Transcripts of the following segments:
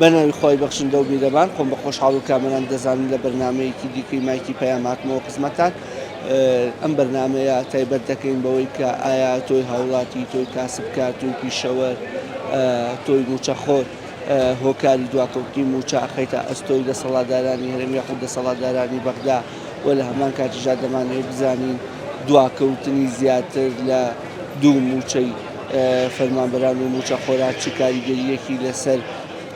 بەناوی خۆی بەخشندە و بیرەبان خۆم بە خۆشحاڵ و کامەران دەزانن لە بەرنمەیەکی دیکەی مایکی پەیاماتمەوە خزمەتان ئەم بەرنمەیە تایبەت دەکەین بەوەی کە ئایا تۆی هاوڵاتی تۆی کاسبکار توی پیشەوەر تۆی موچەخۆر هۆکاری دواکەوتی موچە ئەخەیتە ئەستۆی دەسەڵاتدارانی هەرێم یاخود دەسەڵاتدارانی بەغدا و لە هەمان کاتیژا دەمانەوێت بزانین دواکەوتنی زیاتر لە دوو موچەی فەرمانبەران و موچەخۆران چ کاریگەریەکی لەسەر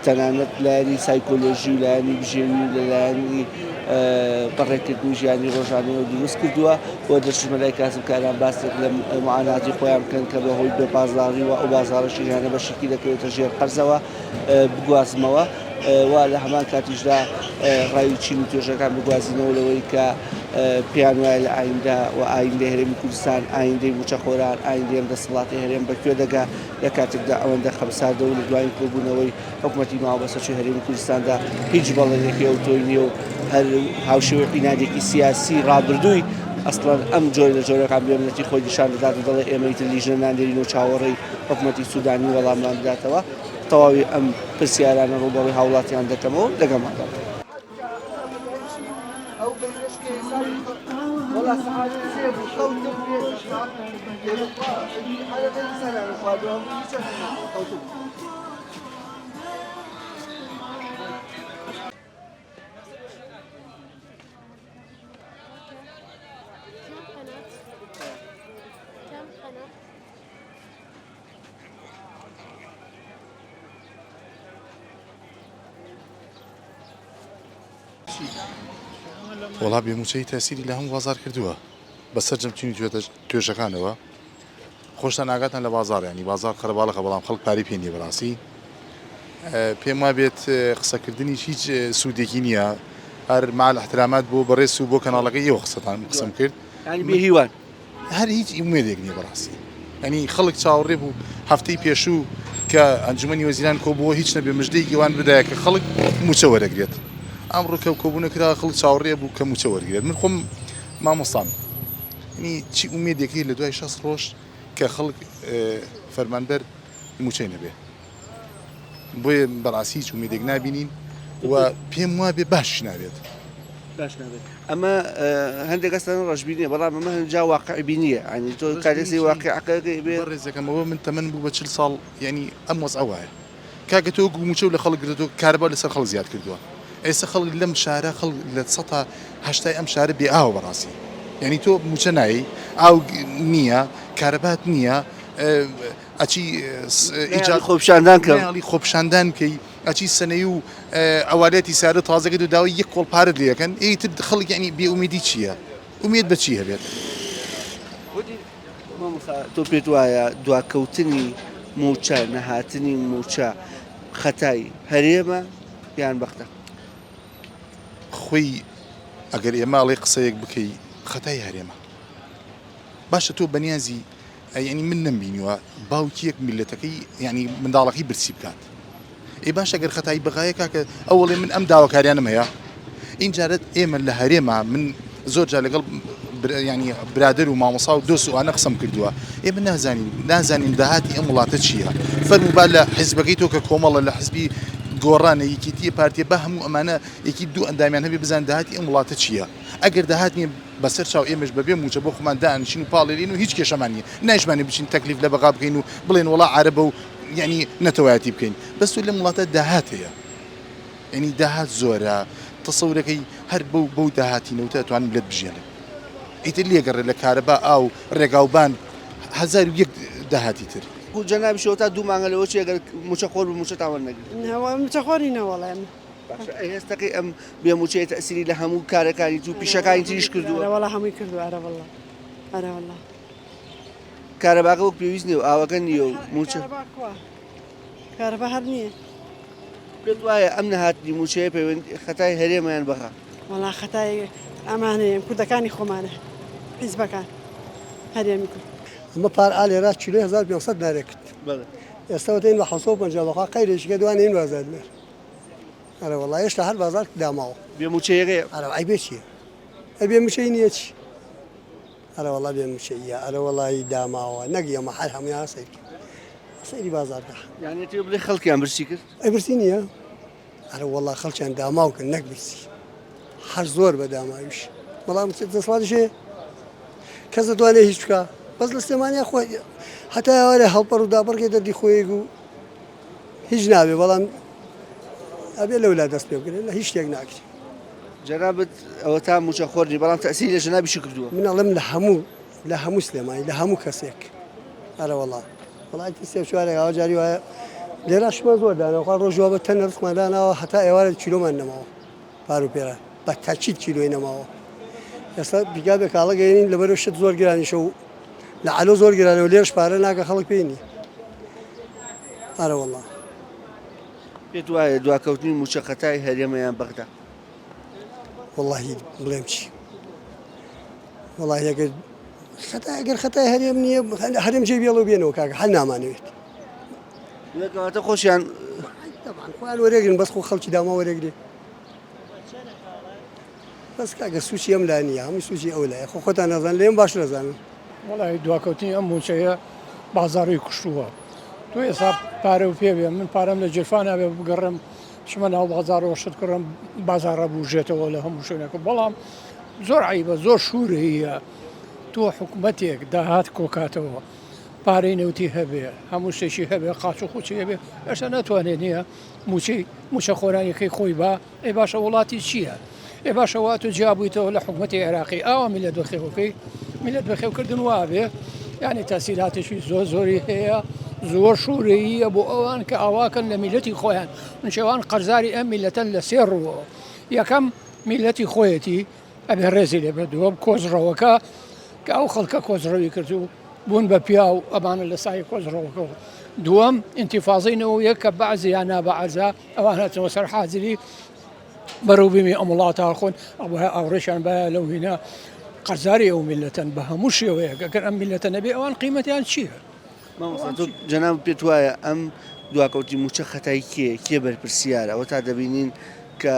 تەنانەت لایەنی سایکۆلۆژی و لایەنی بژێوی و لە لایەنی بەڕێکردنی ژیانی ڕۆژانەوە دروست کردووە بۆ دەچمەلای کاسبکاران باسێک لە معاناتی خۆیان بکەن کە بەهۆی بێ بازاڕی و ئەو بازاڕەشی هیانە بەشێکی دەکەوێتە ژێر قەرزەوە بگوازمەوە وا لە هەمان کاتیشدا ڕاوی چین و توێژەکان بگوازینەوە لەوەی کە پێیان وایە لە ئایندا و ئایندەی هەرێمی کوردستان ئایندەی موچەخۆران ئایندەی ئەم دەسەڵاتی هەرێم بەکوێ دەگا لە کاتێکدا ئەوەندە خەمساردە و لە دوای کۆبوونەوەی حکوومەتی ماوە بەسەرچووی هەرێمی کوردستاندا هیچ بەڵێنێکی ئەو تۆی نییە و هەر هاوشێوەی قینادێکی سیاسی ڕابردووی ئەسڵەن ئەم جۆر لە جۆرەکان بێمەتی خۆی نیشان دەدات و دەڵێ ئێمەی تلیژنە ناندێرین و چاوەڕێی حکوومەتی سوودانی وەڵاممان بداتەوە تەواوی ئەم پرسیارانە ڕووبەڕووی هاوڵاتیان دەکەمەوە لەگەڵماندا. وڵا بێموچەی تاسیری لە هەموو بازار کردووە بەسەر جەمچینی توێژەکانەوە خۆشتان ناگاتان لە بازارانی بازار خەرەباڵەکە بەڵام خەڵک پاری پێ نییە بەڕاستی پێم وا بێت قسەکردنی هیچ سوودێکی نییە هەر مال احترامات بۆ بەڕێز و بۆ کەناڵەکە ئێوە قسەم کرد هیوان هەر هیچ ئومێدێک نییە بەڕاستی ینی خەڵک چاوەڕێ بوو هەفتەی پێشوو کە ئەنجومەنی وەزیران کۆبووە هیچ نەبێ مژدەی گیوان بدایە کە خەڵک موچە وەرەگرێت ئەمڕۆ کە کۆبوونە کرا خەڵک چاوەڕێ بوو کە موچە وەرگێت من خۆم مامۆستام ینی چی ئومێدێکی لە دوای 6 ڕۆژ کە خەڵک فەرمانبەر موچەی نەبێ بۆیە بەڕاستی هیچ ئومێدێک نابینین و پێم وابێ باش نابێت ئەمە هەندێک ئەستان ڕەشبینیە بەڵام ئەمە هەنجا واقعبینیە ئەنی تۆ کارێسی واقعەکەی بێ ڕێزەکەمەوە من تەمەن بوو بە 40 ساڵ ینی ئەم وەز ئەوایە کاکە تۆ موچە و لە خەڵک گرێتەوە کارەبا لەسەر خەڵک زیاد کردووە ئێستا خەڵک لەم شارە خەڵک لە 100 هەشتای ئەم شارە بێ ئاوە بەڕاستی ینی تۆ موچە نایی ئاو نییە کارەبات نییە ئەچی ئیجاد خۆپشاندان کە خۆپشاندان کەی ئەچی سنەی و ئەوارەتی سارە تازەکە و داوای یەک کۆڵ پارت لەکەن ئیتر خەڵک ینی بێئومیدی چییە؟ ئومێد بە چی هەبێت؟ تۆ پێت وایە دواکەوتنی موچە نەهاتنی موچە خەتای هەرێمە یان بەختە خۆی ئەگەر ئێماڵی قسەیەک بکەی خەتای هەرێمە باشە تۆ بەنیازی ینی من نمبینیوە باوکیەک میلەتەکەی ینی منداڵەکەی برسی بکات ئێ باش ئەگەر خەتای بەغایە کاکە ئەوڵێ من ئەم داواکاریانم هەیە اینجارەت ئێمە لە هەرێمە من زۆر جار لەگەڵ ینی برادر و مامۆسا و دۆست وانە قسەم کردووە ئێمە نازانین داهاتی ئەم وڵاتە چییە فەرموبا لە حیزبەکەی تۆ کە کۆمەڵە لە حزبی گۆڕانە یەکیتیە پارتیە بە هەموو ئەمانە یەکی دوو ئەندامیان هەبێ بزان داهاتی ئەم وڵاتە چییە ئەگەر داهاتنی بەسەر چاو ئێمەش بەبێ موچە بۆ خۆمان دانشین و پاڵێرین و هیچ کێشەمان نیە نایشمانی بچین تەکلیف لە بەغا بکەین و بڵێن وڵا عەرەبە و ینی نەتەوایەتی بکەین بەس تۆ لەم وڵاتە داهات هەیە ینی داهات زۆرە تەسەورەکەی هەر بەو داهاتینەوە دەتوانین لێت بژێنن ئیتر لێگەڕێ لە کارەبا ئاو ڕێگاوبان 1001 داهاتی تر جەنابی شەوە تا 2 مانگە لەوە چی ئەگەر موچەخۆر بوو موچە تاوان نەگرێت موچەخۆری نەوەڵێم هێستەکەی ئەم بێموچەیە تەسیری لە هەموو کارەکانی تو پیشەکانی تریش کردووە وەڵا هەمووی کردو ئەرەوەڵا ئەرەوەڵا کارەباکە وەک پێویست نیە و ئاوەکە نییە و موچە کارەبا هەر نییە پێت وایە ئەم نەهاتنی موچەیە پەیوەند خەتای هەرێمەیان بەغا وەڵا خەتای ئەمانەیە کوردەکانی خۆمانە حیزبەکان هەرێمی کورد ئەمە پار ئالێرا کیلۆ 1500 نارێکت ئێستا دێن بە 150 قەیرێکیکە دوانین وازاد لێر ئەرە وەڵا هێشتا هەر بازار داماوە بێموچەیەکەی ئەرە ئەی بێ چییە ئەی بێموچەی نییە چی ئەرە وەڵا بێموچەیە ئەرە وەڵی داماوە نەک ئەمە هەر هەموویان سەیری بازاردا یانێتی بڵێ خەڵکیان برسی کرد ئەی برسی نییە ئەرە وەڵا خەڵکیان داماوکن نەک برسی هەر زۆر بە داماویش بەڵام دەسڵاتیشێ کەس دەتوانێت هیچ بکە بەس لە سلێمانیا خۆی هەتا ئێوارێ هەڵپەڕ و داپەڕکێ دەردی خۆیەک و هیچ نابێ بەڵام ئەبێ لەولا دەست پێ بکرێت لە هیچ شتێک ناکرێت جەنابەت ئەوە تا موچە خۆردی بەڵام تەسیری لە ژنابیشی کردووە من ئەڵێم لە هەموو سلێمانی لە هەموو کەسێک ئەرە وەڵا وڵاتی سێ چوارێک ئەوە جاری وایە لێراشمە زۆر دانەوە ڕۆژوە بە تەنە ڕسمەدانەوە هەتا ئێوارە کیلۆمان نەماوە پار و پێرە بە تاچیت کیلۆی نەماوە ئێستا بیگا بێ کاڵە گەێنین لەبەرەوە شت زۆر گرانیشە و لە عەلۆ زۆر گرانەوە لێرش پارە ناکە خەڵک پێی نییە ئەرە وەڵا پێت وایە دواکەوتنی موچە خەتای هەرێمەیان بەغدا والله بڵێم چی وڵی ئەگەر ئەگەر خەتای هەرێم نییە هەرێم جێ بێڵەوە بێنەوە کاکە هەر نامانەوێت وەکەواتە خۆشیان خۆیان وەرێگرن بەس خۆ خەڵکی داما وەرێگرێ بەس کاگە سوچی ئەم لا نییە هەموو سوچی ئەو لایە خۆ خۆتان نەزان لێم باش نەزانن وڵی دواکەوتنی ئەم موچەیە بازاڕی کوشتووە تو ئێستا پارە و پێ بێ من پارەم لە جرفان نابێ بگەڕم چمە ناو بازارەوە شت کڕم بازارە بوژێتەوە لە هەموو شوێنەکە بەڵام زۆر عیبە زۆر شوور هەیە تۆ حکوومەتێک داهات کۆکاتەوە پارەی نەوتی هەبێ هەموو شتێکی هەبێ قاچ و خوچی هەبێ ئەشتا ناتوانێت نییە موچە خۆرانیەکەی خۆی با ئێ باشە وڵاتی چییە؟ ئێ باشەوە تۆ جیابوویتەوە لە حکوومەتی عێراقی ئاوا میلەت بەخێوەکەی میلەت بەخێوکردن وابێ یعنی تاسیراتێکی زۆر زۆری هەیە زۆر شوورەیە بۆ ئەوان کە ئاواکەن لە میلەتی خۆیان نشێوان قەرزاری ئەم میلەتەن لە سێ ڕووەوە یەکەم میلەتی خۆیەتی ئەبێ ڕێزی لێ بردووە کۆزڕەوەکە کە ئەو خەڵکە کۆزڕەوی کردو بوون بە پیا و ئەمانە لە سای کۆزڕەوەکەەوە دووەم ئینتیفازینەوە یەک کە بەعزیان نابعزا ئەوان هاتنەوە سەر حازری بەڕووبیمی ئەم وڵاتە خۆن ئەوڕێشان بە لەو هینە قەرزاری ئەو میلەتەن بە هەموو شێوەیە گەر ئەم میلەتە نەبێ ئەوان قیمەتیان چییە؟ جەناب پێت وایە ئەم دواکەوتی موچە خەتای کێ بەرپرسیارە ئەوە تا دەبینین کە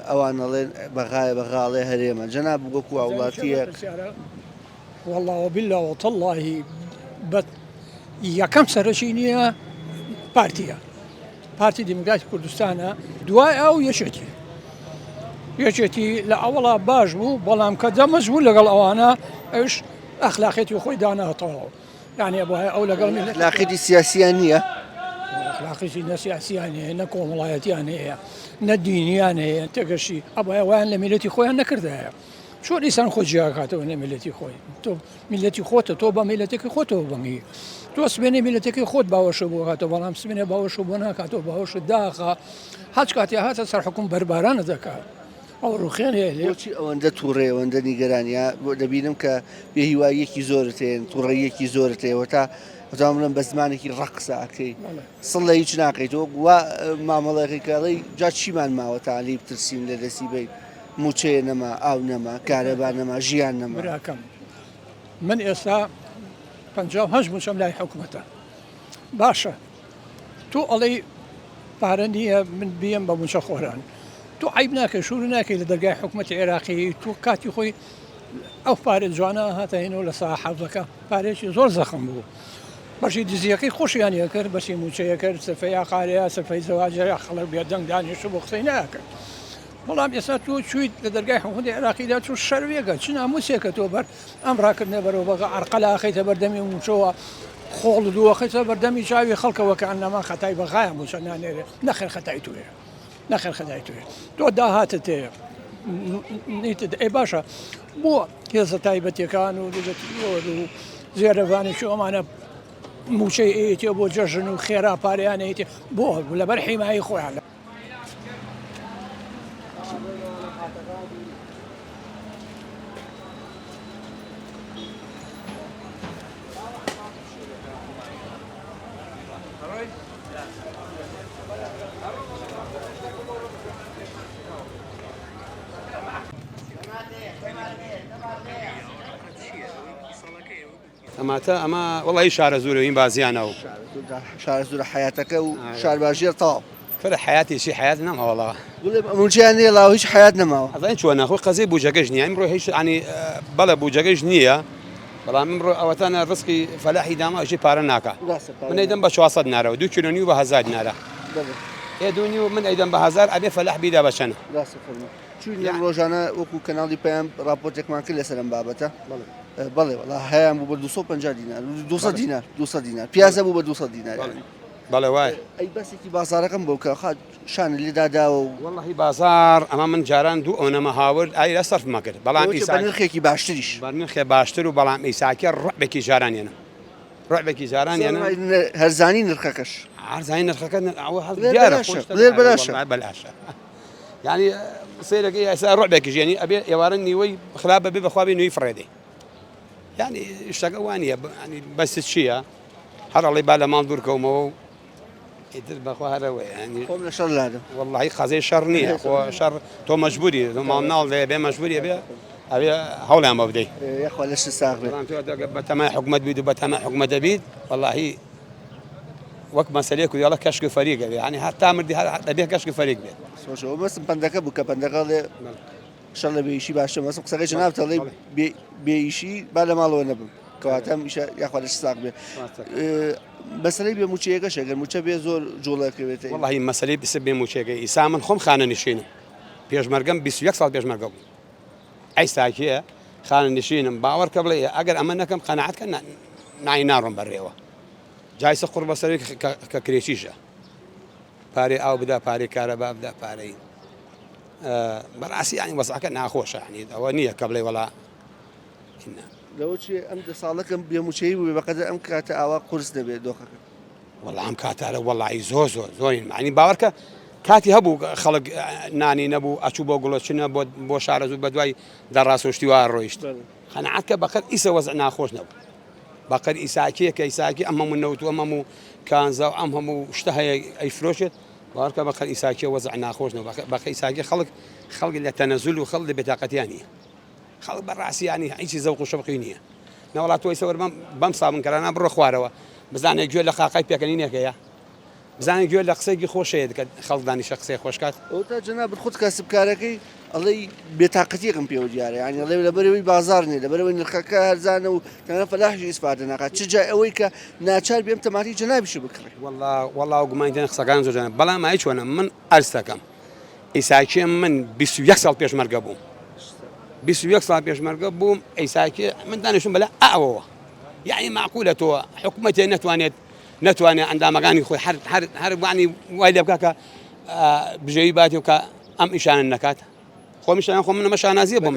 ئەوانەڵێن بەغاڵێ هەرێمە جەناب وەکو وڵاتیە والله وبالله وتالله بە یەکەم سەرەکی نییە پارتیە پارتی دیموکراتی کوردستانە دوای ئەو یەکێتی لە ئەوڵا باش بوو بەڵام کە دەمەز بوو لەگەڵ ئەوانە ئەوش ئەخلاقێتی خۆی داناتەوە یعنی بۆ ئەو لەگەڵ ئەخلاقێتی سیاسیان نییە ئەخلاقی نەسیاسیان هەیە نە کۆمەڵایەتیان هەیە نە دینیان هەیە تێگەشی ئەویان لە میلەتی خۆیان نەکردایە چۆن ئیسان خۆ جیاکاتەوە لە میلەتی خۆی تۆ میلەتی خۆتە تۆ بە میلەتێکی خۆتەوە بەنگی تۆ سبێنێ میلەتێکی خۆت باوەشە بۆ هاتەوە بەڵام سبێنێ باوەشە بۆ ناکاتەوە باوەشە داخە هەچ کاتی هاتە سەر حکوم بەربارانە دەکات ئەو ڕوخێن هەیە بۆچی ئەوەندە تووڕێ ئەوەندە نیگەرانیا بۆ دەبینم کە بێهیواییەکی زۆرت هەیە تووڕەیەکی زۆرت هەیە تا بڵم بە زمانێکی ڕەقسەکەی سڵ لە هیچ ناکەیتەوە وا مامەڵێکەکەڵی جا چیمان ماوە تا لی بترسین لە دەستی بیت موچەیە نەما ئاو نەما کارەبا نەما ژیان نەما براکەم من ئێستا 58 موچەم لای حکوومەتە باشە تۆ ئەڵێ پارە نییە من بیم بە موچە خۆران تۆ عیب ناکەی شوور ناکەی لە دەرگای حکوومەتی عێراقی تۆ کاتی خۆی ئەو پارێ جوانە هاتەهێنەوە لە سا حەوزەکە پارێکی زۆر زەخم بوو بەشی دزیەکەی خۆشیانە کرد بەشی موچەیە کرد سەفەیە قارەیە سەفەی زەواجەیە خەڵک بێدەنگ دانیشت بۆ قسەی ناکرد بەڵام ئێستا تۆ چویت لە دەرگای حکوومەتی عێراقیدا تۆ شەروێگە چ ناموسێکە تۆ بەر ئەم ڕاکردنە بەرەوە بەغا عەرقەلا خەیتە بەردەمی موچەوە خۆڵ دووەخەیتە بەردەمی چاوی خەڵکەوە کە ئەنەما خەتای بەغایە موچە نانێرێ نەخێر خەتای توێ نەخێر خەتای توێ تۆ داهاتت هەیە ئێ باشە بۆ هێزە تایبەتیەکان و زێرەڤانێکی ئەمانە موچەی ئێتێ بۆ جەژن و خێرا پارەیان هەیەێ بۆ لەبەر حیمایی خۆیان ئەمە وڵی شارە زورەوەین بازیانەوە شارە زورە حیاتەکە و شارباژیە تاڵ فرە حیاتیشی حیات نەماوەڵەوە موچیان نیە لاو هیچ حیات نەماوە ئەڵێن چۆن نەخۆی قەزەی بوجەکەش نییە ئەمڕۆ هیچ ینی بەڵە بوجەکەش نییە بەڵام ئەمڕۆ ئەوەتانە ڕسکی فەلاحی داماژی پارە ناکە من دەم بە 400 نارەوە 2 کیلۆنی و بە 1000 نارە ئێدونی و من ئەیدەم بە هزار ئەبێ فەلاح بیدا بە چەنە ڕاستە فەرموو چون لەم ڕۆژانە وەکو کەناڵی پێیان راپۆرتێکمان کرد لەسەر ئەم بابەتە بەڵێ وڵا هەیەیان بوو بە 250 دینار 200 دینار 200 دینار پیازە بوو بە 200 دینار بەڵێ وایە ئەی بەسێکی بازارەکەم بۆ کە شان لێداداوە و واللهی بازار ئەمە من جاران دوو ئەوەنەمە هاورد ئای لە سەرفمە کرد بەڵام نرخێکی باشتریش بەرنرخێ باشتر و بەڵام ئیساکە ڕعبێکی جارانێنە ڕعبێکی جارانێنە هەرزانی نرخەکەش عرضای نرخەکە بەلاشە یعنی سیرەکەی ئێستا ڕعبێکی ژێنی ئەبێ ئێوارە نیوەی خراپ بێ بەخوابی نوێی فڕێدەی یعنی شتەکە وانە بەست چییە هەرڵی با لە ماڵ دوورکەومەوە و ئیتر بەخوا هەرەوە ینی خۆم لە شەڕ لادەم واللهی قەزەی شەڕ نییە خۆ شەڕ تۆ مەجبوری تۆ ماڵ ناڵ بێ مەجبوریە بێ ئەبێ هەوڵیان بە بدەیت یاخوا لەش ساغ بێت بە تەمای حکومەت بیت و بە تەمای حکومەت دەبیت واللهی وەک مەسەلەیەک و دیاڵە کەشک فەریقە بێ ینی هەتا مردی دەبێ کەشک فەریق بێت سۆشەوە مەسم پەندەکە بوو کە پەندەکە لێ شەڕ لە بێئیشی باشە مەسم قسەکەی نابتەڵێ بێئیشی با لە ماڵەوە نەبم کەواتەم ئیشە یاخوا لەش ساغ بێت مەسەلەی بێ موچەیەکەش ئەگەر موچە بێ زۆر جوڵەکەوێت واللهی مەسەلەی بس بێ موچەکەی ئیسا من خۆم خانە نشینم پێشمەرگەم 21 ساڵ پێشمەرگە بوو ئەی ساکیە خانە نشینم باوەڕکە بڵێ ئەگەر ئەمە نەکەم قەنەعەتکە نای ناڕۆم بەڕێوە جایسە قوڕ بەسەری کە کرێچیشە پارەی ئاو بدا پارەی کارەبا بدا پارەی بەڕاستی ینی وەزعەکە ناخۆشە ینی ئەوە نییە کە بڵێ وەڵا لەوە چی ئەم دە ساڵەکەم بێموچەی بوو بەقەدە ئەم کاتە ئاوا قورس دەبێت دۆخەکە وەڵام ئەم کاتارە وەڵی زۆرین معنی باوەڕکە کاتی هەبوو خەڵک نانی نەبوو ئەچوو بۆ گوڵۆچنە بۆ شارەزوو بە دوای دەڕاستۆشتی وا ڕۆیشت قەنەعەتکە بەقەر ئیسە وەزع ناخۆش نەبوو بەقەر ئیساکیە کە ئیساکی ئەم هەموو نەوت و ئەم هەموو کانزە و ئەم هەموو شتە هەیە ئەیفرۆشێت باوەڕکە بەقەر ئیساکیە وەزع ناخۆش نەبوو بەقە ئیساکی خەڵک لە تەنەزول و خەڵک لە بێتاقەتیان نییە خەڵک بەڕاستی ینی هیچی زەوق و شەوقی نییە نەوەڵات تۆی سەوەر بەم سابنکەرانە بڕۆ خوارەوە بزانێت گوێ لە قاقای پێکەنینێکەیە بزانێت گوێ لە قسەیەکی خۆشەیە دەکەت خەڵک دانیشە قسەی خۆشکات ئەوتا جەناب خودت کەسبکارەکەی ئەڵێ بێتاقەتیەکەم پێوە دیارە ینی ئەڵێ لەبەرەوەی بازار نیە لەبەرەوەی نرخەکە هەرزانە و تەنە فەلاحی ئیسپاتە ناکات چ جای ئەوەی کە ناچار بێم تەماتی جەنابیش بکڕێ وەڵا گومانیتێن قسەکان زۆر جەناب بەڵام ئای چۆنە من ئەرز دەکەم ئیساکیە من 21 ساڵ پێشمەرگە بووم 21 ساڵ پێشمەرگە بووم ئەیساکێ من دانیشتم بەلا ئەوەوە یعنی معقولە تۆ حکومەتێ نەتوانێت ئەندامەکانی خۆی هەر وانی وای لێ بکە کە بژێوی باتی و کە ئەم ئیشانە نەکات خۆ میشتیان خۆ منە مەشانازیە بۆ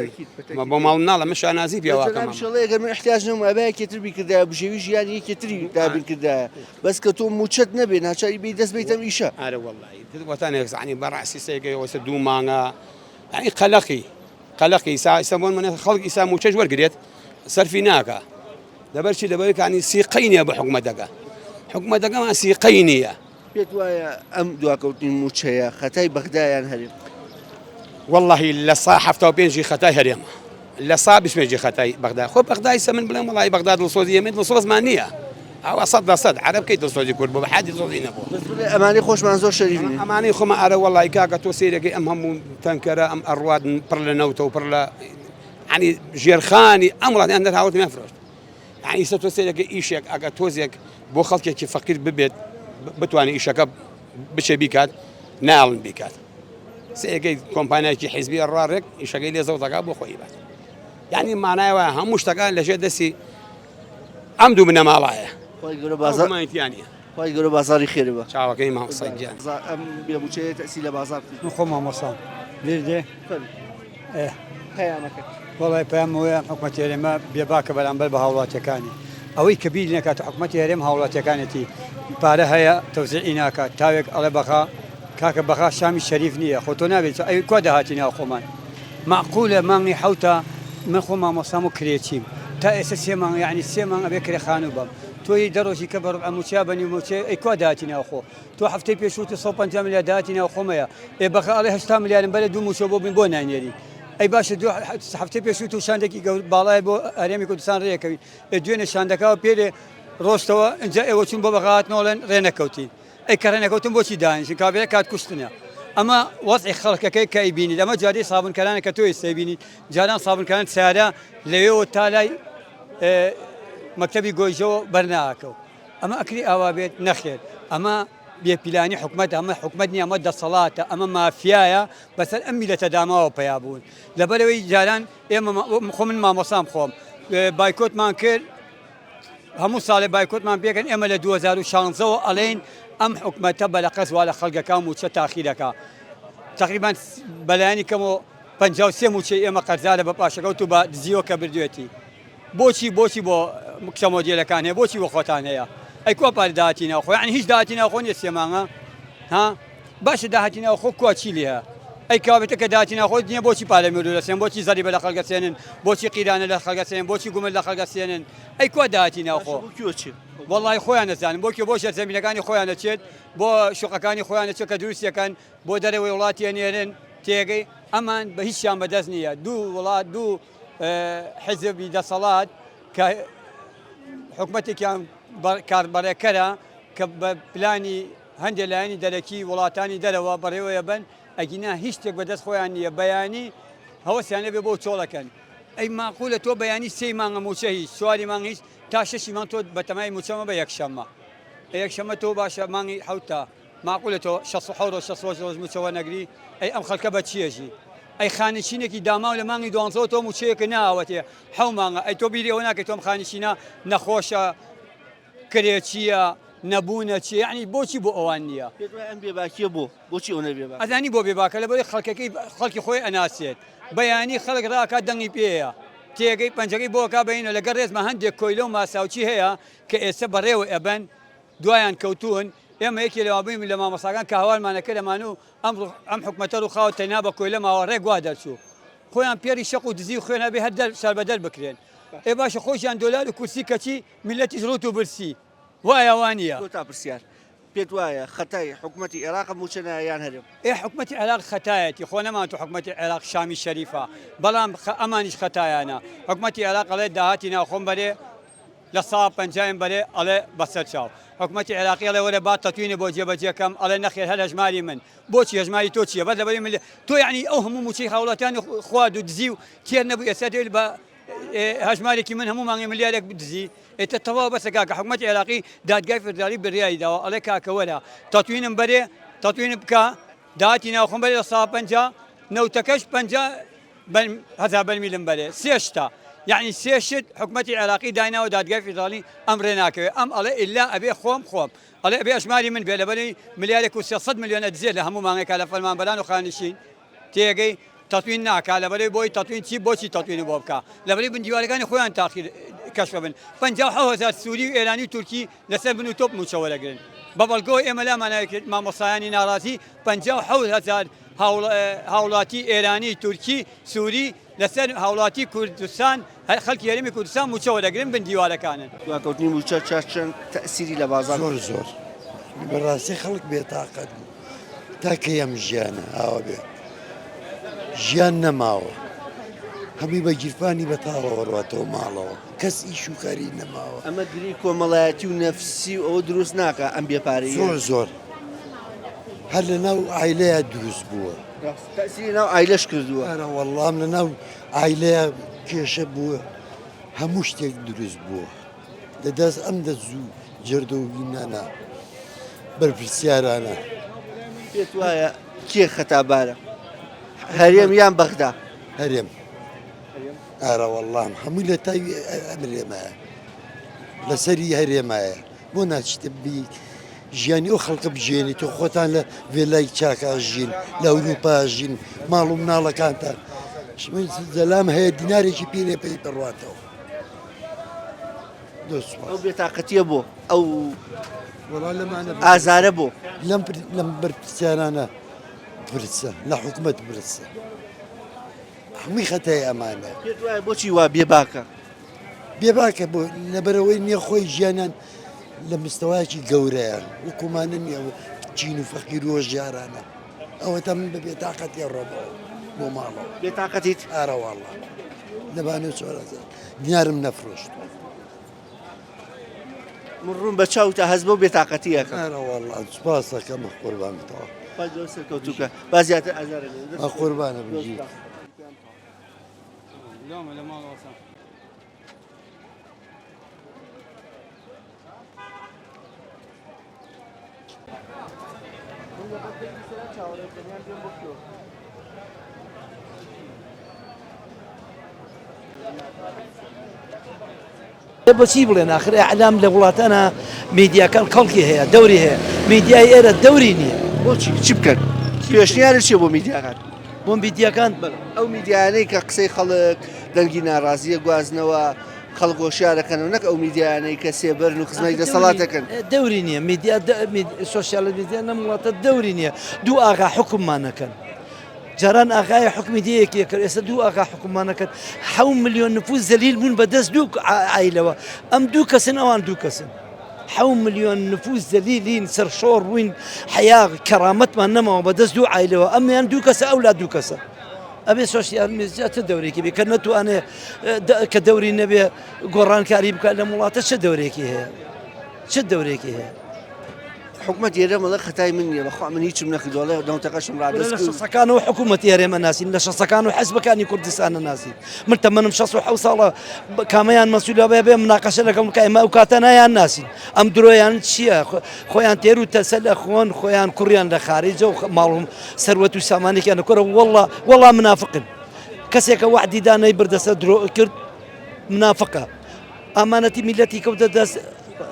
من بۆ ماڵ ناڵە مەشانازی پێواکەم ئەگەر من احتیاج نەبوو ئەبەیەکێتر بیکردایە بژێوی ژیان یەکێتری دابین کردایە بەس کە تۆ موچەت نەبێ ناچاری بێ دەست بێتەم ئیشە ئارە وەڵڵی وەتانێک زانی بەڕاستی سێگەیەوەسە دوو مانگە ینی قەلەقی ئیسا بۆن منە خەڵک ئیسا موچەش وەرگێت سەرفی ناکە لەبەر چی لەبەرەکانی سیقەی نییە بە حکومەتەکەمان سیقەی نییە پێت وایە ئەم دواکەوتنی موچەیە خەتای بەغدایان هەرێ واللهی لە سا هەفتا و پێنجی خەتای هەرێمە لە سا بیسمێنجی خەتای بەغدا خۆ بەغدای سە من بڵێم وڵی بەغدا دڵسۆزی ئەمێ دڵسۆزمان نییە ئەوە 100% عەرەب بکەیت دڵسۆزی کورد بۆ بە حادی دڵسۆزی نەبوو ئەمانەی خۆشمان زۆر شەریف نین ئەمانەی خۆمە ئارە وەڵی کاکە تۆ سیرەکەی ئەم هەموو تەنکەرە ئەم ئەڕوات پڕ لە نەوتە و پڕ لە ینی ژێرخانی ئەم وڵاتیان دەرهاوت مێفرۆشت ینی سە تۆ سیرەکە ئیشێک ئەگە تۆزێک بۆ خەڵکێکی فەقیر ببێت بتوانێت ئیشەکە بچێ بیکات ناڵن بیکات سێگەی کۆمپانیایکی حیزبی ڕارێک ئیشەکەی لێ زەوتەکە بۆ خۆی بات یعنی مانایەوە هەموو شتەکان لەژێر دەستی ئەم دوو بنەماڵایە مایتیانە خی گەورە بازاری خێرە بە چاوەکەی مامۆستاگیان ئەم بێموچەیە تەسی لە بازار خۆ مامۆستام لێ دێ پەیامەکە وڵی پێم وەیە حکومەتی هەرێمە بێباکە بەرامبەر بە هاوڵاتیەکانی ئەوەی کە بیر نەکات حکومەتی هەرێم هاوڵاتیەکانێتی پارە هەیە تەوزیعی ناکات تاوێک ئەڵێ بەخا کاکە بەخا شامی شەریف نییە خۆ تۆ نابێت ئەوی کوا داهاتی ناو خۆمان معقولە مانگی حوتە من خۆ مامۆستام و کرێچیم تا ئێستا سێ مانگ یعنی سێ مانگ ئەبێ کرێخانوو بم تۆی دەڕۆژی کە بەڕ ئەموچیا بەنی موچێ ئەی کوا داهاتی ناو خۆ تۆ هەفتەی پێشووت 150 میلیارد داهاتی ناو خۆمەیە ئێ بەخا ئەڵێ 80 میلیارد بەلە دوو موچە بۆ بین بۆ نانێری ئەی باشە دو هەفتەی پێشووت و شاندێکی باڵای بۆ هەرێمی کوردستان ڕێەکەوی دوێنێ شاندەکەەوە پێرێ ڕۆستەوە اینجا ئێوە چون بۆ بەغاتنەوەڵێن ڕێنەکەوتین ئەی کە ڕێنەکەوتن بۆچی داهێنشن کابێ کات کوشتنە ئەمە وەزعی خەڵکەکەی کە ئەیبینیت ئەمە جارەی سابونکەرانە کە تۆ ئێستا بینیت جاران سابونکەران سیارە لەوێەوە تا لای مەکتەبی گۆیژەوە بەرناکەوت ئەمە ئەکری ئاوا بێت نەخێر ئەمە بێپیلانی حکومت ئەمە حکومت نیە ئەمە دەسەڵاتە ئەمە مافیایە بەسەر ئەم میلەتە داماوە پیا بوون لەبەرەوەی جاران ئێمە خۆ من مامۆسام خۆم بایکۆتمان کرد هەموو ساڵێ بایکۆتمان پێکەن ئێمە لە 2016ەوە ئەڵێن ئەم حکومەتە بەلەقەس وا لە خەڵکەکان موچە تاخیرەکە تقریبان بەلایانی کەمەوە 53 موچەی ئێمە قەرزارە بە پاشەکەوت و بە دزیەوە کە بردوێتی بۆچی بۆ کشە مۆدیلەکان هەیە بۆچی بۆ خۆتان هەیە ئەی کۆ پارە داهاتی ناوخۆ یعنی هیچ داهاتی ناوخۆ نیە سێمانگە ها باشە داهاتی ناوخۆ کۆچی لێە ئەی کابێتە کە داهاتی ناوخۆ نییە بۆچی پارە میێ دەسێن بۆچی زەریبە لە خەڵگەسێنن بۆچی قیرانە لە خەڵگەسێنن بۆچی گومل لە خەڵگەسێنن ئەی کۆ داهاتی ناوخۆ وڵی خۆیان نەزانن بۆکە بۆ شەرزەمینەکانی خۆیان دەچێت بۆ شوقەکانی خۆیان دەچێت کە دروستیەکەن بۆ دەرەوەی وڵاتی نێرن تێگەی ئەمان بە هیچیان بەدەست نییە دوو وڵات دوو حیزبی دەسەڵات کە حکومەتێکیان کاربەرەکەرە کە بە پلانی هەندێک لایەنی دەرەکی وڵاتانی دەرەوە بەڕێوەیە بن ئەگینا هیچ شتێک بەدەست خۆیان نییە بەیانی هەوەسیان لێبێ بۆ چۆڵەکەن ئەی ماقولە تۆ بەیانی سێ مانگە موچە هیچ سواری مانگ هیچ تا شەشی مانگ تۆ بەتەمای موچەمە بە یەکشەممە یەکشەمە تۆ باشە مانگی حوتە ماقولە تۆ 60 ڕۆژ موچەوە نەگری ئەی ئەم خەڵکە بە چیەژی ئەی خانشینێکی داماو لە مانگی 12 تۆ موچەیەکە ناوەتێ حەو مانگە ئەی تۆ بیری ئەوە ناکەی تۆم خانشینە نەخۆشە کرێچیە نەبوونە چی یعنی بۆچی بۆ ئەوان نییە ئەم بێباکیە بۆچی ئەوە بێباک ئەزانی بۆ بێباکە لەبەرەوەی خەڵکی خۆی ئەناسێت بەیانی خەڵک ڕاکات دەنگی پێەیە تێگەی پەنجەکەی بۆکا بینە لەگەر ڕێزمە هەندێک کۆیلە و ماساوچی هەیە کە ئێستا بەڕێوە ئەبەن دوایان کەوتون ئێمە یەکی لەوابووین لە مامۆساکان کە هەوارمانەکە لەمان و ئەم حکومەتە و خاوە تەنیا بە کۆیلە ماوە ڕێک وا دەرچوو خۆیان پێری شەق و دزی و خوێنە بێ هەر سەربەدەر بکرێن ئێ باشە خۆشیان دۆلار و کورسی کەچی میلەتی ڕوت و برسی وایە وانە تا پرسیار پێت وایە خەتای حکوومەتی عێراق موچەنە یان هەرێم ئێ حکومەتی عێراق خەتایەتی خۆ نەمان تو حکومەتی عێراق شامی شەریفە بەڵام ئەمانیش خەتایانە حکومەتی عێراق ئەڵێ داهاتی ناوخۆم بەرێ لە ساڵ 50 بەرێ ئەڵێ بەسەر چاو حکومەتی عێراقی ئەڵێ وەرە با تەتوینە بۆ جێبەجێکەم ئەڵێ نەخێر هەر هەژماری من بۆچی هەژماری تۆ چییە بەس لەبەری تۆ یعنی ئەو هەموو موچەی هاوڵاتیانی خوارد و دزی و تێر نەبوو ئێستا دێت بە هەژمارێکی من هەموو مانگی ملیارێک بدزی ئێتە تەواو بەسە کاکە حکومەتی عێراقی دادگای فێدرالی بڕیایی داوە ئەڵێ کاکە وەرە تەتوینم بەرێ تەتوینم بکە داهاتی ناوخۆم بەرێ لە ساڵ 50 نەوتەکەش 50,000 بەرمیلم بەرێ سێ شتە یعنی سێ شت حکومەتی عێراقی دایناوە دادگای فێدرالی ئەم ڕێ ناکەوێت ئەم ئەڵێ ئیلا ئەبێ خۆم ئەڵێ ئەبێ هەژماری من بێ لەبەری ملیارێک و 300 میلیۆنە دزێت لە هەموو مانگێکا لە فەرمانبەران و خانشین تێگەی تەتوین ناکا لەبەرەوەی بۆی تەتوین چی بۆچی تەتوینی بۆ بکە لەبەرەوەی بندیوارەکانی خۆیان تاخیر کەشف بن 57,000 سووری و ئێرانی و تورکی لەسەر بن و تۆپ موچە وەرەگرن بە بەڵگەوە ئێمە لامانەوێت مامۆسایانی ناڕازی 57,000 هاوڵاتی ئێرانی تورکی سووری لەسەر هاوڵاتی کوردستان خەڵکی هەرێمی کوردستان موچە وەرەگرن بندیوارەکانن دواکەوتنی موچە چەند تەسیری لە بازار زۆر بەڕاستی خەڵک بێتاقەت بوو تاکە ئەم ژیانە ئاوا بێ ژیان نەماوە هەمی بە گیرفانی بەتاڵەوە ڕاتەوە ماڵەوە کەس ئیش و کاری نەماوە ئەمە گری کۆمەڵایەتی و نەفسی و ئەوە دروست ناکە ئەم بێپارەیە زۆر هەر لە ناو عیلەیە دروست بووە تەسیری ناو عیلەش کردووە ئەرە وەڵام لە ناو عیلەیە کێشە بووە هەموو شتێک دروست بووە دەدەست ئەم دەزوو جردە و بینانە بەرپرسیارانە پێت وایە کێ خەتابارە هەرێم یان بەغدا هەرێم ئارە وەڵام هەمووی لە تاوی ئەمرێمایە لەسەری هەرێمایە بۆ ناچتە بی ژیانی ئەو خەڵکە بژێنی تۆ خۆتان لە وێلای چاکە ژین لە ئەوروپا ژین ماڵ و مناڵەکانتان زەلام هەیە دینارێکی پێێ پێی بڕاتەوە ئەو بێتاقەتیە بۆ ئەو وەڵا لەمانە ئازارە بۆ لەم بەرپرسیارانە برسە لە حکومەت برسە هەمووی خەتای ئەمانە پێت وایە بۆچی وا بێباکە بێباکە بۆ لەبەرەوەی نییە خۆی ژیانیان لە مستەوایکی گەورەیان وکومانە نییە چین و فەقیر و ژیارانە ئەوە تا من بە بێتاقەتی ڕۆبەوە بۆ ماڵەوە بێتاقەتیت ئارەواڵە لەبانێ 4,000 دینارم نەفرۆشت من ڕوون بە چاو تا هەز بۆ بێتاقەتیەکە ئارەواڵە سوپاسەکەمە قوربان بتەوە سەرکەوتوکە با زیاتر ئازارە قوربانە بژی بۆچی بڵێن آخر ئەعلام لە وڵاتانە میدیاکان کەڵکی هەیە دەوری هەیە میدیای ئێرە دەوری نییە بۆچی چی بکەن پێشنیارە چیە بۆ میدیاکان بۆ میدیاکان ئەو میدیانەی کە قسەی خەڵک دەنگی ناڕازیە گوازنەوە خەڵک هۆشیارەکەنەوە نەک ئەو میدیانەی کە سێبەرن و خزمەتی دەسەڵاتەکەن دەوری نییە میدیا سوسیال میدیا لەم وڵاتە دەوری نییە دوو ئاغا حکوممانەکەن جاران ئاغای حکمی دیەکی کرد ئێستا دوو ئاغا حکوممانەکەن 7 ملیۆن نفوس زەلیل بوون بەدەست دوو عیلەوە ئەم دوو کەسن ئەوان دوو کەسن 7 ملیۆن نفوس زەلیلین سەرشۆڕ بووین حیا کەرامەتمان نەماوە بەدەست دوو عیلەوە ئەمیان دوو کەسە ئەولا دوو کەسە ئەبێ سوسیال میدیا چه دەورێکی بێ کە نەتوانێ کە دەوری نەبێ گۆڕانکاری بکات لە وڵاتە چه دەورێکی هەیە چه دەورێکی هەیە حکومەت ئێرە مەڵە خەتای من نییە بەخوا من هیچم نەکردوڵێ دەوتەکەشم ڕادەست لە شەسەکانەوە حکوومەتی هەرێمە ناسین لە شەسەکان و حەزبەکانی کوردستانە ناسین من تەمەنم 67 ساڵە کامەیان مەسئولە بێ مناقەشە لەگەڵ بکە ئێمە ئەو کاتە نایان ناسین ئەم درۆیان چییە خۆیان تێر و تەسە لە خۆن خۆیان کوڕیان لە خارجە و ماڵم سەروەت و سامانێکیان لەکۆرە وەڵا منافقن کەسێکە وعدی دانەی بردەسە درۆ کرد منافقە ئامانەتی میلەتی کەوتە دەست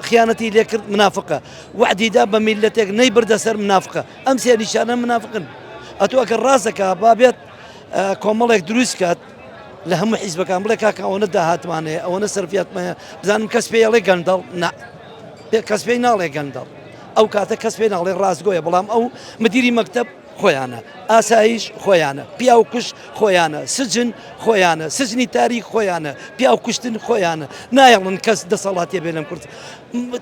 خیانەتی لێ کرد منافقە وعدیدا بە میلەتێک نەیبردە سەر منافقە ئەم سێ نیشانە منافقن ئەتۆ ئەگەر ڕاستەکە بابێت کۆمەڵێک دروست کات لە هەموو حیزبەکان بڵێ کاکە ئەوەنە داهاتمانەیە ئەوەنە سەرفیاتمەیە بزانم کەس پێڵێ گەندەڵ کەس پێی ناڵێ گەندەڵ ئەو کاتە کەس پێ ناڵێ ڕاستگۆیە بەڵام ئەو مدیری مەکتەب خۆیانە ئاسایش خۆیانە پیاو کوش خۆیانە سجن خۆیانە سجنی تاریک خۆیانە پیاو کوشتن خۆیانە نایەڵن کەس دەسەڵاتی بێ لەم کورد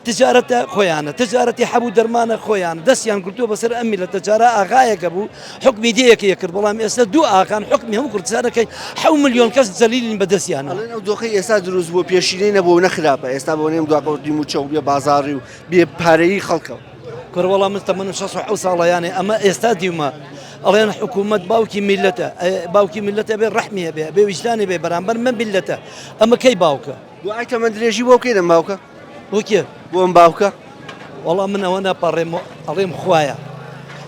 تجارەتە خۆیانە تجارەتی حەبوو دەرمانە خۆیان دەستیان گرتووە بەسەر ئەمی لە تجارە ئاغایەکە بوو حکمی دیەکە کرد بەڵام ئێستا دوو ئاغان حکمی هەموو کوردستانەکەی 7 ملیۆن کەس زەلیلین بەدەستیانە ئەو دۆخی ئێستا دروست بۆ پێشینەی نەبوو نەخراپە ئێستا بۆ نێم دواکەوتی موچە و بێ بازاڕی و بێ پارەیی خەڵکەوە کوڕوەڵام من تەمەنم 67 ساڵەیانێ ئەمە ئێستا دیومە ئەڵێن حکوومەت باوکی میلەتە باوکی میلەتە بێ ڕەحمیە بێ بێ ویجدانی بێ بەرامبەر من میلەتە ئەمە کەی باوکە دوای تەمەند درێژی بۆ بکەین ئەم باوکە بۆ کێ بۆ ئەم باوکە وەڵام من ئەوە ناپەڕێم ئەڵێم خوایە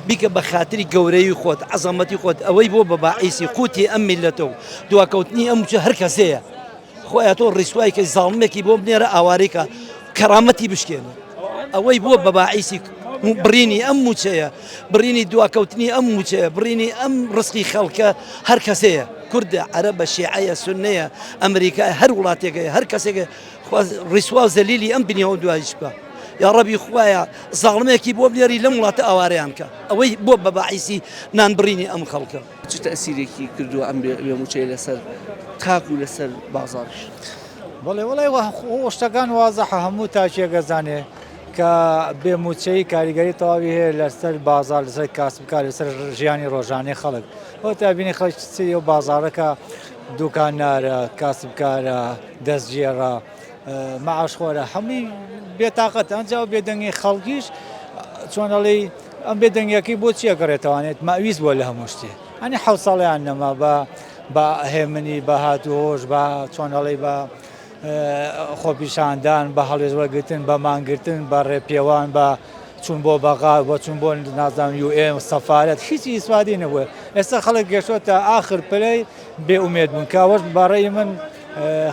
بیکە بە خاتری گەورەی خۆت عەزەمەتی خۆت ئەوەی بۆ بە باعیسی قوتی ئەم میلەتە و دواکەوتنی ئەم هەر کەسەیە خۆیان تۆ ڕیسوای کە زاڵمێکی بۆ بنێرە ئاوارێکە کەرامەتی بشکێنە ئەوەی بۆ بە باعیسی برینی ئەم موچەیە برینی دواکەوتنی ئەم موچەیە برینی ئەم ڕسقی خەڵکە هەر کەسەیە کوردە عەرەبە شیعەیە سوننەیە ئەمریکای هەر وڵاتێکە هەر کەسێکە ڕیسوا زەلیلی ئەم دنیاوە دوایش بکە یا ڕەبی خوایە زاڵمێکی بۆ بنێری لەم وڵاتە ئاوارەیان کە ئەوەی بۆ بە باعیسی نانبرینی ئەم خەڵکە چ تەئسیرێکی کردووە ئەم بێ موچەی لەسەر تاک و لەسەر بازاڕش بەڵێ وڵی شتەکان وازەحە هەموو تاچێگەزانێ کە بێموچەی کاریگەری تەواوی هەیە لەسەر بازار لەسەر کاسبکار لەسەر ژیانی ڕۆژانەی خەڵک ئەو تابینی خەڵک چی و بازارەکە دوکانارە کاسبکارە دەستگێڕە مەعاشخۆرە هەمووی بێتاقەت ئەنجا و بێدەنگی خەڵکیش چۆنەڵی ئەم بێدەنگیەکەی بۆ چیە گەڕێتەوانێت ماویست بووە لە هەموو شتێ ئەنی حەوت ساڵیان نەما بە هێمنی بە هاتوۆش بە چۆنەڵی بە خۆپیشاندان بە هەڵێژوەرگرتن بە مانگرتن بە ڕێپێوان بە چون بۆ بەغا بە چون بۆ نازانام UM سەفارەت هیچی ئیسوادی نەبووە ئێستا خەڵک گەشتۆتە ئاخر پلەی بێئومێد بوون کاوەش بەڕێی من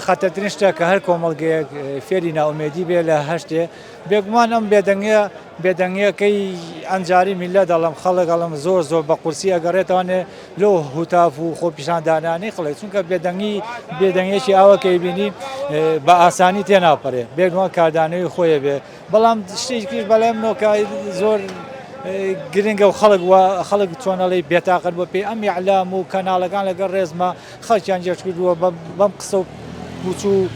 خەتەرترین شتە کە هەر کۆمەڵگەیەک فێری ناومێدی بێ لە هەشتێ بێگومان ئەم بێدەنگیەکەی ئەنجاری میلە دەڵم خەڵک ئەڵم زۆر بە قورسی ئەگەڕێتوانێ لەو هوتاف و خۆپیشاندانانەی خەڵک چونکە بێدەنگێکی ئاوەکەی بینی بە ئاسانی تێناپەرێ بێگومان کاردانەوەی خۆیە بێ بەڵام شتێکیش بەڵێم نۆکای زۆر گرنگە و خەڵک چۆنەڵی بێتاقەت بۆ پێی ئەم یعلام و کەناڵەکان لەگەڵ ڕێزمە خەڵکیان جێش کردووە بەم قسە و بچوو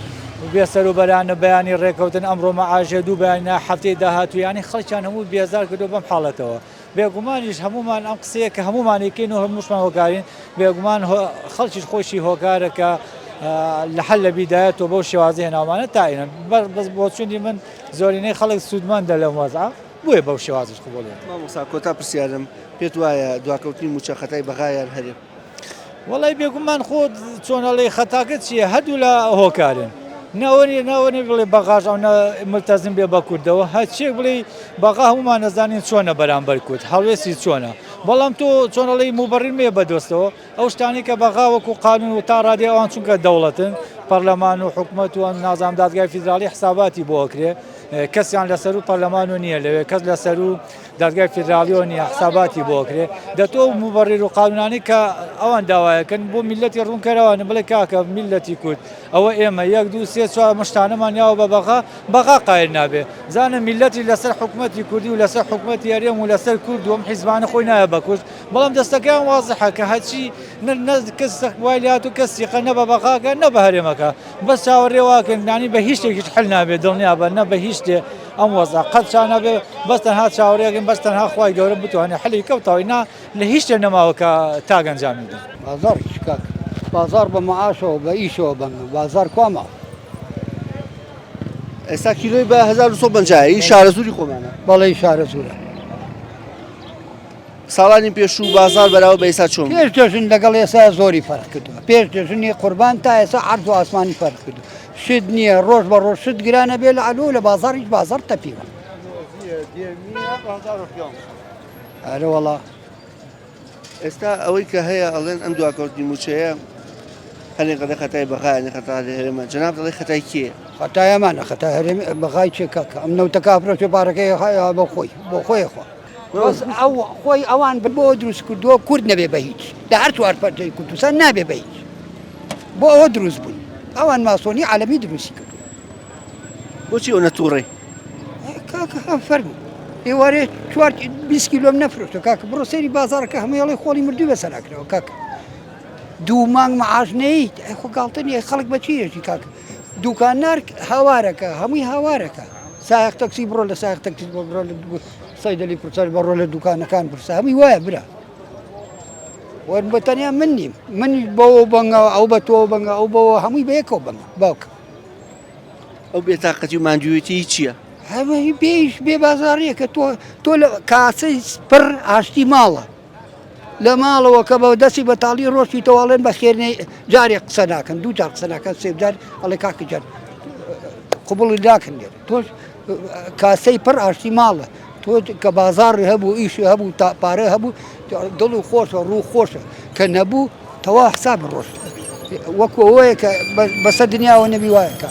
بێسەر و بەرانە بەیانی ڕێکەوتن ئەمڕۆ مەعاژێ دوو بەیانە هەفتەی داهاتوویانی خەڵکیان هەموو بێزار کردو بەم حاڵەتەوە بێگومانیش هەمومان ئەم قسەیە کە هەمومانێکین و هەمووشمان هۆکارین بێگومان خەڵکیش خۆشی هۆکارەکە لە حەل لە بیدایەتەوە بەو شێوازی هێناوانە تاینن بەس بۆ چوونی من زۆرینەی خەڵک سوودمەندە لەم وەزع بۆیە بەو شێوازش قبوڵێ مامۆستا کۆتا پرسیارم پێت وایە دواکەوتنی موچە خەتای بەغایان هەرێ وڵی بێگومان خۆ چۆنەڵی خەتاکە چییە هەردوو لە هۆکارن ناوەنی بڵێ بەغاژ ئەو ملتەزم بێ بە کوردەوە هەچێک بڵێ بەغا هەمومان نەزانین چۆنە بەرامبەر کورد هەڵوێستی چۆنە بەڵام تۆ چۆنەڵی موبەڕین مێ بەدۆستەوە ئەو شتانی کە بەغا وەکو قانون و تا ڕادێ ئەوان چونکە دەوڵەتن پەرلەمان و حکومەت و نازام دادگای فیدرالی حساباتی بۆ ئەکرێ کەسیان لەسەر و پەرلەمان و نییە لەوێ کەس لەسەر و دادگای فیدرالیەوە نییە حساباتی بۆ ئەکرێ دەتۆ موبەڕیر و قانونانی کە ئەوان داوایەکەن بۆ میلەتی ڕوونکەرەوانە بڵێ کاکە میلەتی کورد ئەوە ئێمە 1 2 3 4 مشتانەمان یاوە بە بەغا قایر نابێ زانە میلەتی لەسەر حکومەتی کوردی و لەسەر حکومەتی هەرێم و لەسەر کورد وم حیزبانە خۆی نایە بە کورد بەڵام دەستەکەیان وازحە کە هەچی کەس وای لات و کەسیقە نە بە بەغاکە نە بە هەرێمەکە بەس چاوەڕێواکەن نانی بە هیچ شتێکیش حل نابێت دڵنیا بە نە بە هیچ شتێ ئەم وەزە قەت چانەبێ بەس تەنها چاوەڕێگەن بەس تەنها خوای گەورە بتوانێت حلی کەوتەوەی نا لە هیچ شتێ نەماوە کە تاگەنجامی بدەن بازار کاک بازار بە مەعاشەوە بە ئیشەوە بن بازار کوامە ئێستا کیلۆی بە 1950 شارە زوری خۆمانە بەڵێ شارە زورە ساڵانی پێشوو بازار بەراوە بە ئێستا چۆن پێش دەژن لەگەڵ ئێستا زۆری فەرق کردووە پێش دەژنی قوربان تا ئێستا عەرز و ئاسمانی فەرق کردو شت نییە ڕۆژ بە ڕۆژ شت گرانە بێ لە عەلوو لە بازار هیچ بازار تەپیوە ئەرە وەڵا ئێستا ئەوەی کە هەیە ئەڵێن ئەم دواکەوتنی موچەیە هەنێ قەدە خەتای بەغا هەنێ خەتا لە هێرەمە جەناب دەڵێ خەتای کێیە خەتایەمانە خەتای هەرێمی بەغای چێ کاکە ئەم نەوتەکە فرۆشتێ پارەکەی بۆ خۆی بۆ خۆی خۆ بەس ئەو خۆی ئەوان بۆ دروست کردووە کورد نەبێ بە هیچ لە هەر چوار پەرچەی کوردستان نابێ بە هیچ بۆ ئەوە دروست بوون ئەوان ماسۆنی عەلەمی دروستی کردو بۆچی ئەو نەتووڕێ کاکە فەرموو ئێوارێ 20 کیلۆم نەفرۆشتە کاکە بڕۆ سەیری بازارەکە هەموویڵی خۆڵی مردووی بەسەراکرەوە کاکە دوو مانگ مەعاش نەیت خۆ گاڵتە نیە خەڵک بە چیەژی کاکە دوکانار هاوارەکە هەمووی هاوارەکە سایق تەکسی بڕۆ لە سایق تەکسی بڕۆ لە سەیدەلی پرسەر بەڕۆ لە دوکانەکان پرسە هەمووی وایە برا وەرن بە تەنیا من نیم منی بەوە بەنگەوە ئەو بە تۆ بەنگە ئەو بەوە هەمووی بە یەکەوە بەنگە باوکە ئەو بێتاقەتی و ماندوویەتی چییە هەمووی بێش بێ بازاڕیەکە تۆ لە کاسەی پڕ ئاشتی ماڵە لە ماڵەوە کە بە دەستی بەتاڵی ڕۆشتی تەواڵێن بە خێرنەی جارێک قسە ناکەن دوو جار قسە ناکەن سێ جار ئەڵێ کاکە جار قوبوڵی داکەن لێرە تۆش کاسەی پڕ ئاشتی ماڵە تۆ کە بازاڕی هەبوو ئیشی هەبوو تا پارە هەبوو دڵ و خۆشە ڕوو خۆشە کە نەبوو تەوا حساب ڕۆشت وەکو ئەوەیە کە بەسەر دنیاوە نەبی وایە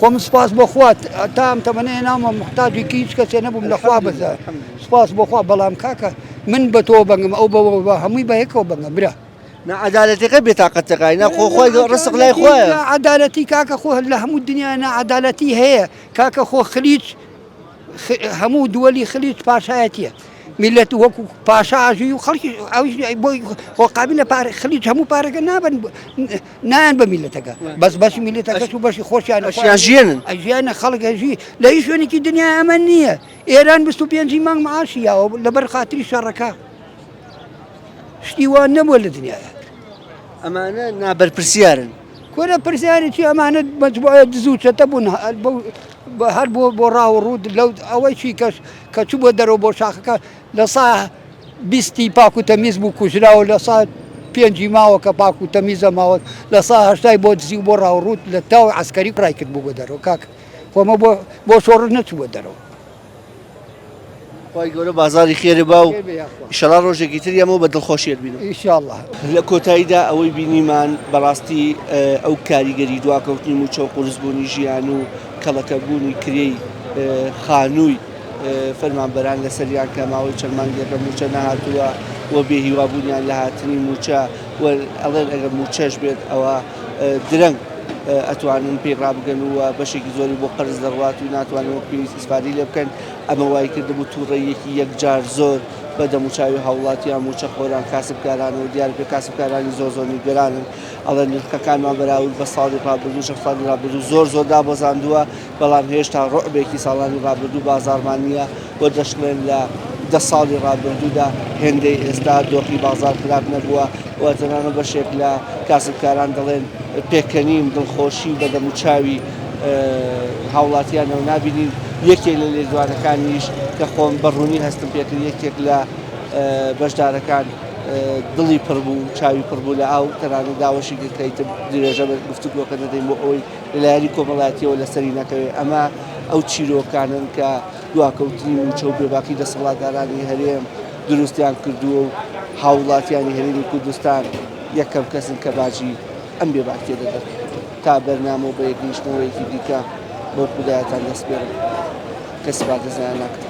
خۆم سپاس بۆ خوا تا ئەم تەمەنەیە نامە محتاجی هیچ کەسێ نەبووم لە خوا بەزار سپاس بۆ خوا بەڵام کاکە من بە تۆ بەنگم ئەو بە هەمووی بە یەکەوە بەنگە برا نەعەدالەتەکە بێتاقەتەکەی نەخۆ خۆی ڕستق لای خۆیە عەدالەتی کاکە خۆ لە هەموو دنیا نەعەدالەتی هەیە کاکە خۆ خلیج هەموو دووەلی خلیج پاشایەتیە میلەت وەکو پاشاژی و خەڵکی ئەوش بۆی خۆقابل لە خلیج هەموو پارەکە نابن نایان بە میلەتەکە بەس بەشی میلەتەکەش و بەشی خۆشیان ژیانن ئەژیانە خەڵک هەژی لە هیچ شوێنێکی دنیا ئەمە نییە ئێران 25 مانگ معاشی یاوە لەبەر خاتری شەڕەکە شتی وان نەبووە لە دنیاە ئەمانە نابەرپرسیارن کۆرە پرسیارێکی ئەمانە مەجموعە دزوو چەتە بوون هەر بۆ ڕاو ڕوود لەو ئەوەی چی کە چوو بۆ دەرەوە بۆ شاخەکە لە سا 20 پاک و تەمیز بوو کوژراوە لە سا 5 ماوە کە پاک و تەمیزە ماوە لە سا 8 بۆ دزی و بۆ ڕاو ڕوود لە تاوی عەسکەری پڕای کرد بوو بۆ دەرەوە کاکە خۆمە بۆ شۆڕ نەچوو بۆ دەرەوە خی گەورە بازاری خێرە با و ئیشەڵا ڕۆژێکی تر ئەمە بە دڵخۆشیت بینم ئینشاءالله لە کۆتاییدا ئەوەی بینیمان بەڕاستی ئەو کاریگەری دواکەوتنی موچە و قورسبوونی ژیان و کەڵەکەبوونی کرێی خانووی فەرمانبەران لەسەریان کە ماوەی چەند مانگێکە موچە نەهاتووە وە بێهیوابوونیان لە هاتنی موچە ئەڵێن ئەگەر موچەش بێت ئەوە درەنگ ئەتوانن پێی ڕابگەن و بەشێکی زۆری بۆ قەرز دەڕوات و ناتوانن وەک پێویست ئیسفادی لێ بکەن ئەمە وای کردبوو تووڕێیەکی یەکجار زۆر بە دەموچاوی هاوڵاتیان موچە خۆران کاسبکارانەوە دیار پێ کاسبکارانی زۆر میگەرانن ئەڵێن نرخەکانمان بەراورد بە ساڵی ڕابردوو شەفساڵی ڕابردوو زۆر دابەزاندووە بەڵام هێشتا ڕۆعبێکی ساڵانی ڕابردوو بازارمان نییە بۆ دەشڵێن لە 10 ساڵی ڕابردوودا هێندەی ئێستا دۆخی بازار خراپ نەبووە و تەنانە بەشێک لە کاسبکاران دەڵێن پێکەنین دڵخۆشی بە دەموچاوی هاوڵاتیانەوە نبینین یەکێک لە لێدوانەکانیش کە خۆم بەڕوونی هەستم پێکرد یەکێک لە بەشدارەکان دڵی پڕ بوو چاوی پڕ بوو لە ئاو تەنانەت داوەشی کەیتر درێژە بە گفتوگۆکە نەدەین بۆ ئەوەی لەلایەنی کۆمەڵایەتیەوە لەسەری نەکەوێت ئەمە ئەو چیرۆکانن کە دواکەوتنی موچە و بێباقی دەسەڵاتدارانی هەرێم دروستیان کردووە و هاوڵاتیانی هەرێمی کوردستان یەکەم کەسن کە باجی ئەم بێباکیە دەدەن تا بەرنامە بە یەکنیشتنەوەیەکی دیکە بۆ خودایەتان دەست پێڕن کەس با دەزیان ناکات.